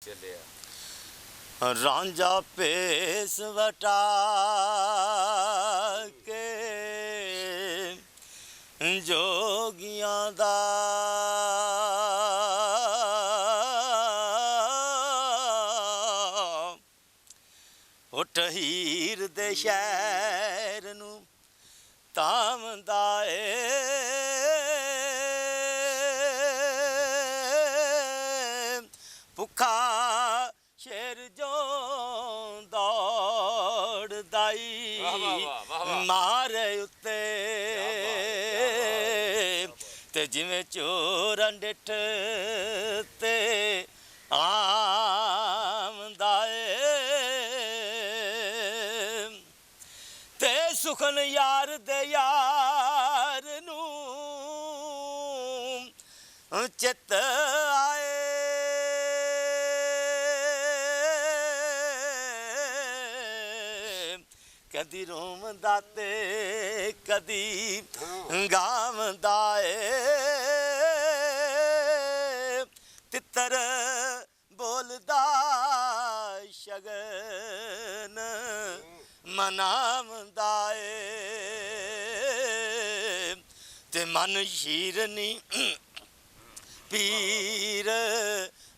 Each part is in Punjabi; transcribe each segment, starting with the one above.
ਚੱਲਿਆ ਰਾਂਝਾ ਭੇਸ ਵਟਾ ਕੇ ਜੋਗੀਆਂ ਦਾ ਉੱਠ ਹੀਰ ਦੇ ਸ਼ਹਿਰ ਨੂੰ ਤਾਮਦਾ ਏ ਭੁੱਖਾ ਸ਼ੇਰ ਜੋ ਦੌੜਦਾ ਈ ਮਾਰੇ ਉੱਤੇ ਤੇ ਜਿਵੇਂ ਚੋਰਾਂ ਡਿੱਠ ਤੇ ਆਮਦਾ ਏ ਤੇ ਸੁਖਨ ਯਾਰ ਦੇ ਯਾਰ ਨੂੰ ਚਿੱਤ ਆਏ ਕਦੀ ਰੋਂਦਾ ਤੇ ਕਦੀ ਗਾਵਦਾ ਏ ਤਿੱਤਰ ਬੋਲਦਾ ਸ਼ਗਨ ਮਨਾਵਦਾ ਏ ਤੇ ਮਨ ਸ਼ੀਰਨੀ ਪੀਰ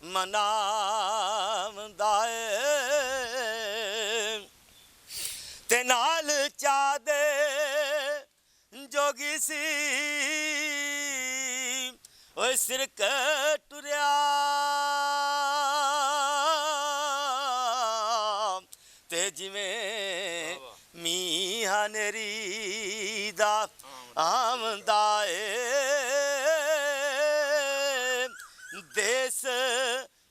ਮਨਾਵਦਾ ਏ ਤੇ ਨਾਲ ਚਾਹ ਦੇ ਜੋਗੀ ਸੀ ਓਏ ਸਿਰ ਟੁਰਿਆ ਤੇ ਜਿਵੇਂ ਮੀਂਹ ਹਨੇਰੀ ਦਾ ਆਮਦਾ ਏ ਦੇਸ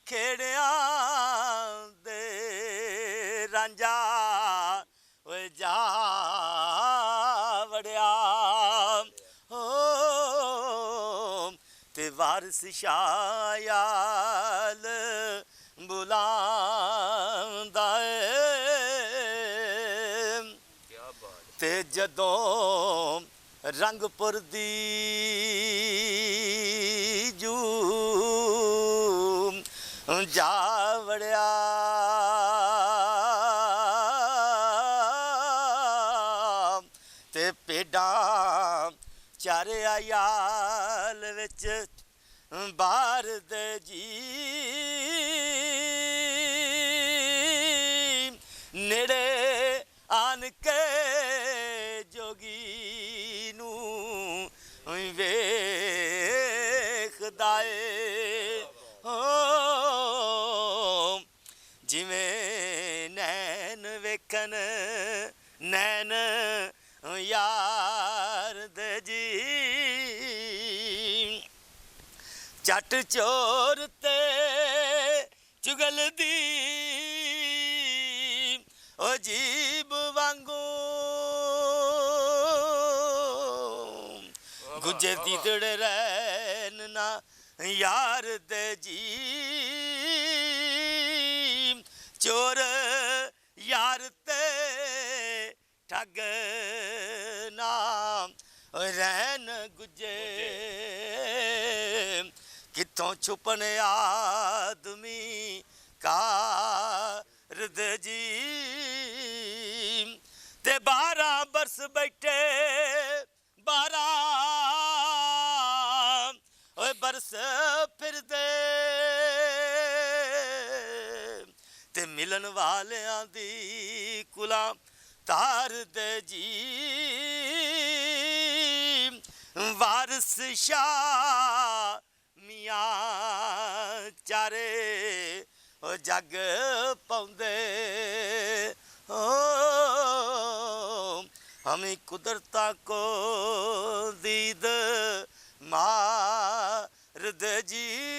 ਖੇੜਿਆਂ ਦੇ ਰਾਂਝਾ ਓਏ ਜਾ ਵੜਿਆ ਹੋ ਤੇ ਵਾਰਿਸ ਸ਼ਾਇਲ ਬੁਲਾਉਂਦਾ ਏ ਤੇ ਜਦੋਂ ਰੰਗਪੁਰ ਦੀ ਜੂ ਜਾ ਵੜਿਆ ਤੇ ਭੇਡਾਂ ਚਾਰਿਆ ਯਾਲ ਵਿੱਚ ਬਾਹਰ ਦੇ ਜੀ ਨੇੜੇ ਆਨ ਕੇ ਜੋਗੀ ਨੂੰ ਵੇਖਦਾ ਏ ਜਿਵੇਂ ਨੈਣ ਵੇਖਣ ਨੈਣ ਯਾਰ ਦੇ ਜੀ ਚੱਟ ਚੋਰ ਤੇ ਚੁਗਲ ਦੀ ਓ ਜੀਬ ਵਾਂਗੂ ਗੁੱਜਰ ਦੀ ਦੜ ਰਹਿਣ ਨਾ ਯਾਰ ਦੇ ਜੀ ਚੋਰ ਯਾਰ ਤੇ ਠੱਗ ਨਾ ਰਹਿਣ ਗੁੱਜੇ ਕਿੱਥੋਂ ਛੁਪਣ ਆਦਮੀ ਕਾਰਦ ਜੀ ਤੇ 12 ਬਰਸ ਬੈਠੇ 12 ਓਏ ਬਰਸ ਫਿਰਦੇ ਤੇ ਮਿਲਣ ਵਾਲਿਆਂ ਦੀ ਕੁਲਾਂ ਤਾਰ ਦੇ ਜੀ ਵਾਰਿਸ ਸ਼ਾਹ ਮੀਆਂ ਚਾਰੇ ਓ ਜੱਗ ਪਾਉਂਦੇ ਹਮੇ ਕੁਦਰਤਾਂ ਕੋ ਦੀਦ ਮਾਰਦ ਜੀ